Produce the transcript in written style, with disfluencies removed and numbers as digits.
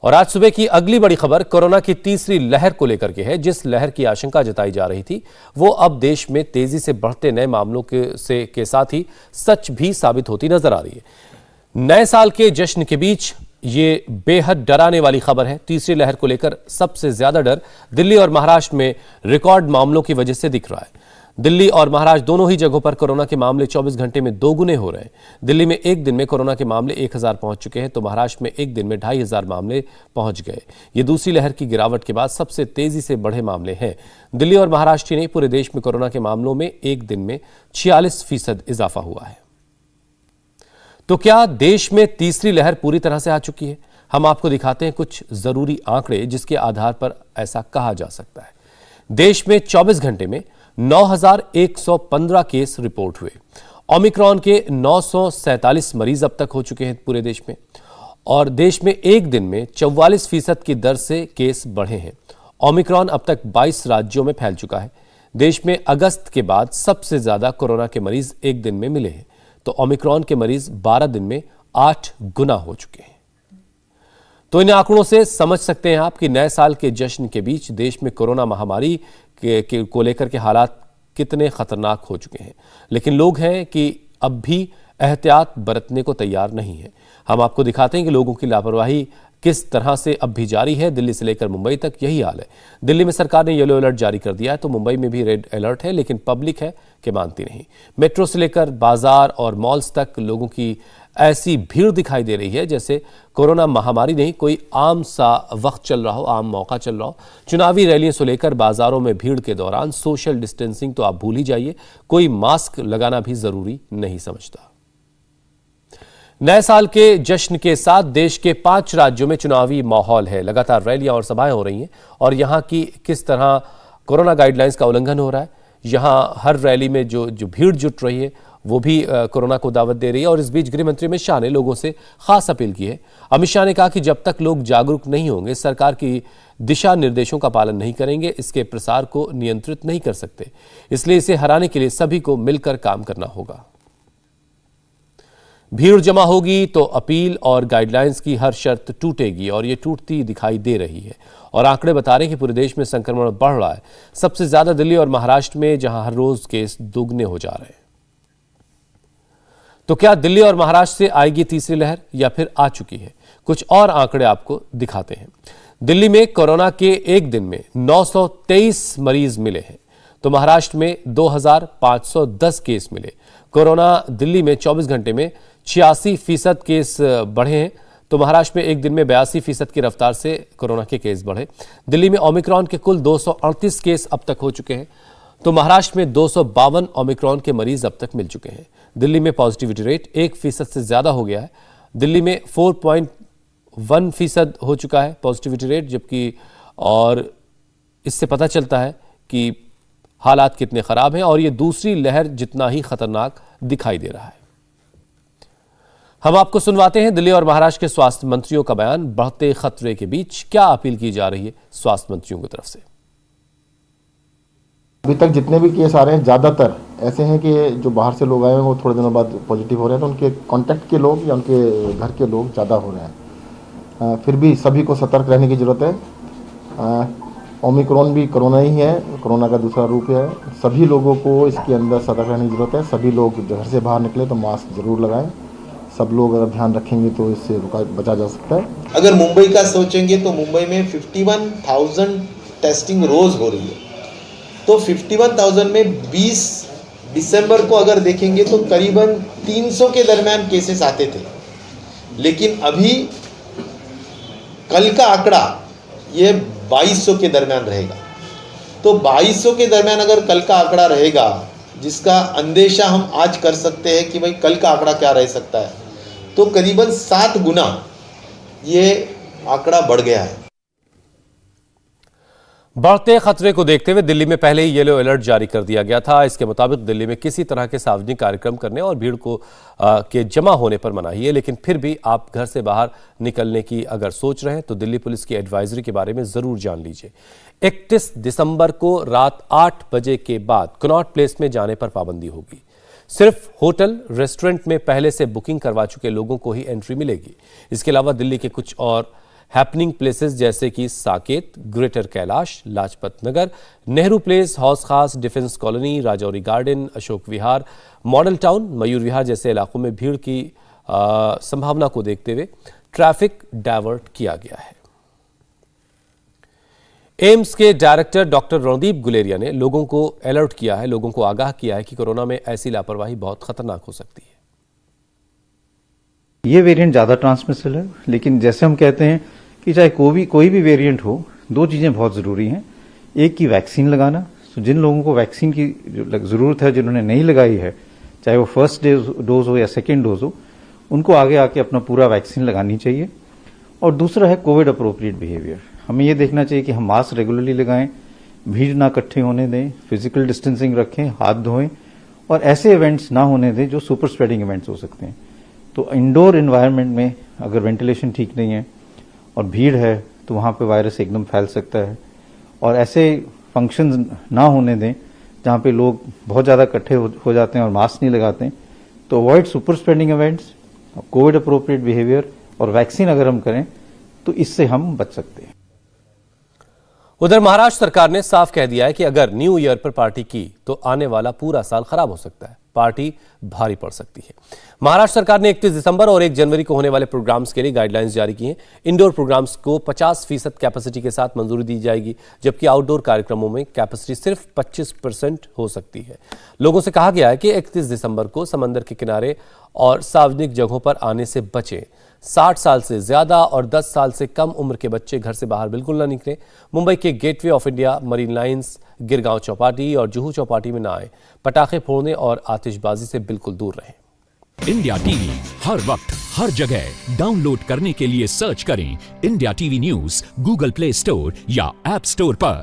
और आज सुबह की अगली बड़ी खबर कोरोना की तीसरी लहर को लेकर के है। जिस लहर की आशंका जताई जा रही थी वो अब देश में तेजी से बढ़ते नए मामलों के साथ ही सच भी साबित होती नजर आ रही है। नए साल के जश्न के बीच ये बेहद डराने वाली खबर है। तीसरी लहर को लेकर सबसे ज्यादा डर दिल्ली और महाराष्ट्र में रिकॉर्ड मामलों की वजह से दिख रहा है। दिल्ली और महाराष्ट्र दोनों ही जगहों पर कोरोना के मामले 24 घंटे में दोगुने हो रहे हैं। दिल्ली में एक दिन में कोरोना के मामले 1000 पहुंच चुके हैं तो महाराष्ट्र में एक दिन में 2500 मामले पहुंच गए। ये दूसरी लहर की गिरावट के बाद सबसे तेजी से बढ़े मामले हैं। दिल्ली और महाराष्ट्र ही नहीं, पूरे देश में कोरोना के मामलों में एक दिन में 46% इजाफा हुआ है। तो क्या देश में तीसरी लहर पूरी तरह से आ चुकी है? हम आपको दिखाते हैं कुछ जरूरी आंकड़े जिसके आधार पर ऐसा कहा जा सकता है। देश में 24 घंटे में 9115 केस रिपोर्ट हुए। ओमिक्रॉन के 947 मरीज अब तक हो चुके हैं पूरे देश में और देश में एक दिन में 44% की दर से केस बढ़े हैं। ओमिक्रॉन अब तक 22 राज्यों में फैल चुका है। देश में अगस्त के बाद सबसे ज्यादा कोरोना के मरीज एक दिन में मिले हैं तो ओमिक्रॉन के मरीज 12 दिन में 8 गुना हो चुके हैं। तो इन आंकड़ों से समझ सकते हैं आप कि नए साल के जश्न के बीच देश में कोरोना महामारी को लेकर के हालात कितने खतरनाक हो चुके हैं। लेकिन लोग हैं कि अब भी एहतियात बरतने को तैयार नहीं है। हम आपको दिखाते हैं कि लोगों की लापरवाही किस तरह से अब भी जारी है। दिल्ली से लेकर मुंबई तक यही हाल है। दिल्ली में सरकार ने येलो अलर्ट जारी कर दिया है तो मुंबई में भी रेड अलर्ट है, लेकिन पब्लिक है कि मानती नहीं। मेट्रो से लेकर बाजार और मॉल्स तक लोगों की ऐसी भीड़ दिखाई दे रही है जैसे कोरोना महामारी नहीं, कोई आम सा वक्त चल रहा हो, आम मौका चल रहा हो। चुनावी रैलियों से लेकर बाजारों में भीड़ के दौरान सोशल डिस्टेंसिंग तो आप भूल ही जाइए, कोई मास्क लगाना भी जरूरी नहीं समझता। नए साल के जश्न के साथ देश के 5 राज्यों में चुनावी माहौल है। लगातार रैलियां और सभाएं हो रही हैं और यहां की किस तरह कोरोना गाइडलाइंस का उल्लंघन हो रहा है। यहां हर रैली में जो भीड़ जुट रही है वो भी कोरोना को दावत दे रही है। और इस बीच गृह मंत्री अमित शाह ने लोगों से खास अपील की है। अमित शाह ने कहा कि जब तक लोग जागरूक नहीं होंगे, सरकार की दिशा निर्देशों का पालन नहीं करेंगे, इसके प्रसार को नियंत्रित नहीं कर सकते। इसलिए इसे हराने के लिए सभी को मिलकर काम करना होगा। भीड़ जमा होगी तो अपील और गाइडलाइंस की हर शर्त टूटेगी और ये टूटती दिखाई दे रही है। और आंकड़े बता रहे हैं कि पूरे देश में संक्रमण बढ़ रहा है। सबसे ज्यादा दिल्ली और महाराष्ट्र में, जहां हर रोज केस दोगुने हो जा रहे हैं। तो क्या दिल्ली और महाराष्ट्र से आएगी तीसरी लहर या फिर आ चुकी है? कुछ और आंकड़े आपको दिखाते हैं। दिल्ली में कोरोना के एक दिन में 923 मरीज मिले हैं तो महाराष्ट्र में 2510 केस मिले। कोरोना दिल्ली में 24 घंटे में 86% केस बढ़े हैं तो महाराष्ट्र में एक दिन में 82% की रफ्तार से कोरोना के केस बढ़े। दिल्ली में ओमिक्रॉन के कुल 238 केस अब तक हो चुके हैं तो महाराष्ट्र में 252 ओमिक्रॉन के मरीज अब तक मिल चुके हैं। दिल्ली में पॉजिटिविटी रेट 1% से ज्यादा हो गया है। दिल्ली में 4.1% हो चुका है पॉजिटिविटी रेट, जबकि और इससे पता चलता है कि हालात कितने खराब हैं और ये दूसरी लहर जितना ही खतरनाक दिखाई दे रहा है। हम आपको सुनवाते हैं दिल्ली और महाराष्ट्र के स्वास्थ्य मंत्रियों का बयान। बढ़ते खतरे के बीच क्या अपील की जा रही है स्वास्थ्य मंत्रियों की तरफ से? अभी तक जितने भी केस आ रहे हैं ज़्यादातर ऐसे हैं कि जो बाहर से लोग आए हैं वो थोड़े दिनों बाद पॉजिटिव हो रहे हैं तो उनके कांटेक्ट के लोग या उनके घर के लोग ज़्यादा हो रहे हैं। फिर भी सभी को सतर्क रहने की ज़रूरत है। ओमिक्रॉन भी कोरोना ही है, कोरोना का दूसरा रूप है। सभी लोगों को इसके अंदर सतर्क रहने की ज़रूरत है। सभी लोग घर से बाहर निकले तो मास्क ज़रूर लगाएं। सब लोग अगर ध्यान रखेंगे तो इससे बचा जा सकता है। अगर मुंबई का सोचेंगे तो मुंबई में 51,000 टेस्टिंग रोज हो रही है तो 51,000 में 20 दिसंबर को अगर देखेंगे तो करीबन 300 के दरमियान केसेस आते थे, लेकिन अभी कल का आंकड़ा ये 2200 के दरमियान रहेगा। तो 2200 के दरमियान अगर कल का आंकड़ा रहेगा, जिसका अंदेशा हम आज कर सकते हैं कि भाई कल का आंकड़ा क्या रह सकता है, तो करीबन 7 गुना ये आंकड़ा बढ़ गया है। बढ़ते खतरे को देखते हुए दिल्ली में पहले ही येलो अलर्ट जारी कर दिया गया था। इसके मुताबिक दिल्ली में किसी तरह के सार्वजनिक कार्यक्रम करने और भीड़ को के जमा होने पर मनाही है। लेकिन फिर भी आप घर से बाहर निकलने की अगर सोच रहे हैं तो दिल्ली पुलिस की एडवाइजरी के बारे में जरूर जान लीजिए। 31 दिसंबर को रात 8 बजे के बाद कनॉट प्लेस में जाने पर पाबंदी होगी। सिर्फ होटल रेस्टोरेंट में पहले से बुकिंग करवा चुके लोगों को ही एंट्री मिलेगी। इसके अलावा दिल्ली के कुछ और हैपनिंग प्लेसेस जैसे कि Saket, Greater Kailash, Lajpat Nagar, Nehru Place, Hauz Khas, Defence Colony, Rajouri Garden, Ashok Vihar, Model Town, Mayur Vihar जैसे इलाकों में भीड़ की संभावना को देखते हुए ट्रैफिक डायवर्ट किया गया है। एम्स के डायरेक्टर डॉक्टर रणदीप गुलेरिया ने लोगों को अलर्ट किया है, लोगों को आगाह किया है कि कोरोना में ऐसी लापरवाही बहुत खतरनाक हो सकती है। ये वेरिएंट ज्यादा ट्रांसमिसिबल है, लेकिन जैसे हम कहते हैं कि चाहे कोई भी वेरिएंट हो, दो चीजें बहुत जरूरी हैं। एक की वैक्सीन लगाना, तो जिन लोगों को वैक्सीन की जरूरत है, जिन्होंने नहीं लगाई है, चाहे वो फर्स्ट डोज हो या सेकेंड डोज हो, उनको आगे आके अपना पूरा वैक्सीन लगानी चाहिए। और दूसरा है कोविड अप्रोप्रिएट बिहेवियर। हमें ये देखना चाहिए कि हम मास्क रेगुलरली लगाएं, भीड़ ना इकट्ठे होने दें, फिजिकल डिस्टेंसिंग रखें, हाथ धोएं और ऐसे इवेंट्स ना होने दें जो सुपर स्प्रेडिंग इवेंट्स हो सकते हैं। तो इंडोर एनवायरनमेंट में अगर वेंटिलेशन ठीक नहीं है और भीड़ है तो वहां पे वायरस एकदम फैल सकता है। और ऐसे फंक्शंस ना होने दें जहां पे लोग बहुत ज्यादा इकट्ठे हो जाते हैं और मास्क नहीं लगाते हैं। तो avoid super spreading events, Covid appropriate behaviour और वैक्सीन अगर हम करें तो इससे हम बच सकते हैं। उधर महाराष्ट्र सरकार ने साफ कह दिया है कि अगर न्यू ईयर पर पार्टी की तो आने वाला पूरा साल खराब हो सकता है, पार्टी भारी पड़ सकती है। महाराष्ट्र सरकार ने 31 दिसंबर और 1 जनवरी को होने वाले प्रोग्राम्स के लिए गाइडलाइंस जारी की हैं। इंडोर प्रोग्राम्स को 50% कैपेसिटी के साथ मंजूरी दी जाएगी, जबकि आउटडोर कार्यक्रमों में कैपेसिटी सिर्फ 25% हो सकती है। लोगों से कहा गया है कि 31 दिसंबर को समंदर के किनारे और सार्वजनिक जगहों पर आने से बचें। 60 साल से ज्यादा और 10 साल से कम उम्र के बच्चे घर से बाहर बिल्कुल ना निकलें। मुंबई के gateway of India, marine lines, Girgaon Chowpatty और जुहू चौपाटी में ना आए। पटाखे फोड़ने और आतिशबाजी से बिल्कुल दूर रहें। इंडिया टीवी हर वक्त हर जगह डाउनलोड करने के लिए सर्च करें India TV news Google play store या ऐप स्टोर पर।